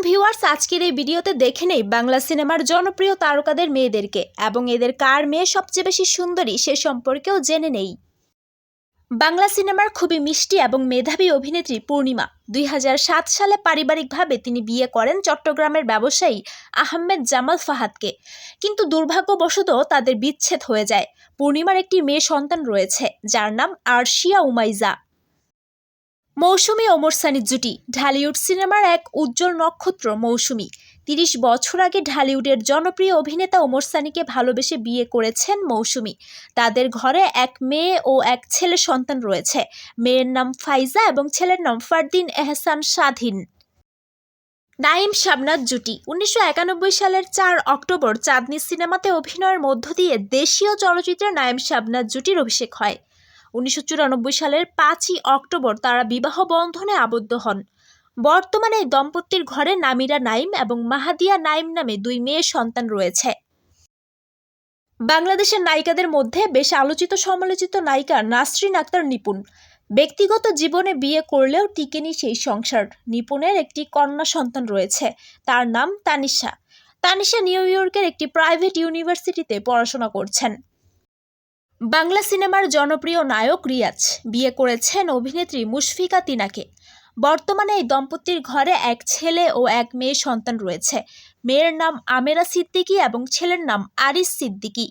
Viewers, আজকের এই ভিডিওতে দেখে নেই বাংলা সিনেমার জনপ্রিয় তারকাদের মেয়েদেরকে এবং এদের কার মেয়ে সবচেয়ে বেশি সুন্দরী সে সম্পর্কেও জেনে নেই। বাংলা সিনেমার খুবই মিষ্টি এবং মেধাবী অভিনেত্রী পূর্ণিমা 2007 সালে পারিবারিকভাবে তিনি বিয়ে করেন চট্টগ্রামের ব্যবসায়ী আহমেদ জামাল ফাহাদকে, কিন্তু দুর্ভাগ্যবশত তাদের বিচ্ছেদ হয়ে যায়। পূর্ণিমার একটি মেয়ে সন্তান রয়েছে যার নাম আরশিয়া উমাইজা। মৌসুমী ওমর সানির জুটি ঢালিউড সিনেমার এক উজ্জ্বল নক্ষত্র মৌসুমী 30 বছর আগে ঢালিউডের জনপ্রিয় অভিনেতা ওমর সানিকে ভালোবেসে বিয়ে করেছেন মৌসুমী। তাদের ঘরে এক মেয়ে ও এক ছেলে সন্তান রয়েছে। মেয়ের নাম ফাইজা এবং ছেলের নাম ফারদিন এহসান স্বাধীন। নাঈম শাবনাজ জুটি 1991 সালের 4 অক্টোবর চাঁদনী সিনেমাতে অভিনয়ের মধ্য দিয়ে দেশীয় চলচ্চিত্রে নাঈম শাবনাজ জুটির অভিষেক হয়। 1994 সালের 5ই অক্টোবর তারা বিবাহ বন্ধনে আবদ্ধ হন। বর্তমানে এই দম্পতির ঘরে নামিরা নাঈম এবং মাহাদিয়া নাঈম নামে 2 মেয়ে সন্তান রয়েছে। বাংলাদেশের নায়িকাদের মধ্যে বেশ আলোচিত সমালোচিত নায়িকা নাসরিন আক্তার নিপুণ। ব্যক্তিগত জীবনে বিয়ে করলেও টিকেনি সেই সংসার। নিপুণের একটি কন্যা সন্তান রয়েছে, তার নাম তানিশা। তানিশা নিউ ইয়র্কের একটি প্রাইভেট ইউনিভার্সিটিতে পড়াশোনা করছেন। বাংলা সিনেমার জনপ্রিয় নায়ক রিয়াজ বিয়ে করেছেন অভিনেত্রী মুশফিকা তিনাকে। বর্তমানে এই দম্পতির ঘরে এক ছেলে ও এক মেয়ে সন্তান রয়েছে। মেয়ের নাম আমেরা সিদ্দিকী এবং ছেলের নাম আরিস সিদ্দিকী।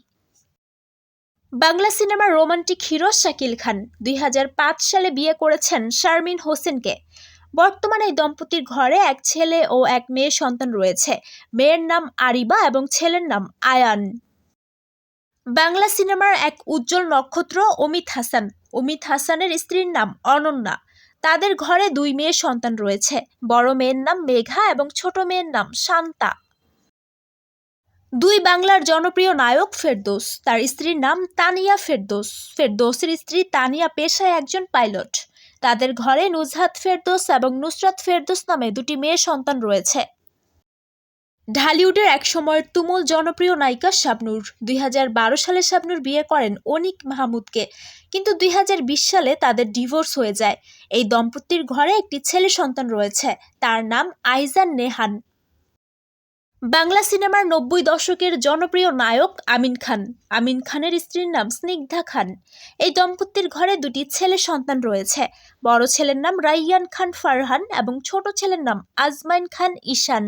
বাংলা সিনেমার রোমান্টিক হিরো শাকিল খান 2005 সালে বিয়ে করেছেন শারমিন হোসেনকে। বর্তমানে এই দম্পতির ঘরে এক ছেলে ও এক মেয়ে সন্তান রয়েছে। মেয়ের নাম আরিবা এবং ছেলের নাম আয়ান। বাংলা সিনেমার এক উজ্জ্বল নক্ষত্র অমিত হাসান। অমিত হাসানের স্ত্রীর নাম অনন্যা। তাদের ঘরে 2 মেয়ে সন্তান রয়েছে। বড় মেয়ের নাম মেঘা এবং ছোট মেয়ের নাম শান্তা। 2 বাংলার জনপ্রিয় নায়ক ফেরদৌস, তার স্ত্রীর নাম তানিয়া ফেরদৌস। ফেরদৌসের স্ত্রী তানিয়া পেশায় একজন পাইলট। তাদের ঘরে নুজহাত ফেরদৌস এবং নুসরাত ফেরদৌস নামে 2টি মেয়ে সন্তান রয়েছে। ঢালিউডের এক সময়ের তুমুল জনপ্রিয় নায়িকা শাবনূর 2012 সালে শাবনূর বিয়ে করেন অনিক মাহমুদকে, কিন্তু 2020 সালে তাদের ডিভোর্স হয়ে যায়। এই দম্পতির ঘরে একটি ছেলে সন্তান রয়েছে, তার নাম আইজান নেহান। বাংলা সিনেমার 90 দশকের জনপ্রিয় নায়ক আমিন খান। আমিন খানের স্ত্রীর নাম স্নিগ্ধা খান। এই দম্পতির ঘরে 2টি ছেলে সন্তান রয়েছে। বড় ছেলের নাম রাইয়ান খান ফারহান এবং ছোট ছেলের নাম আজমাইন খান ঈশান।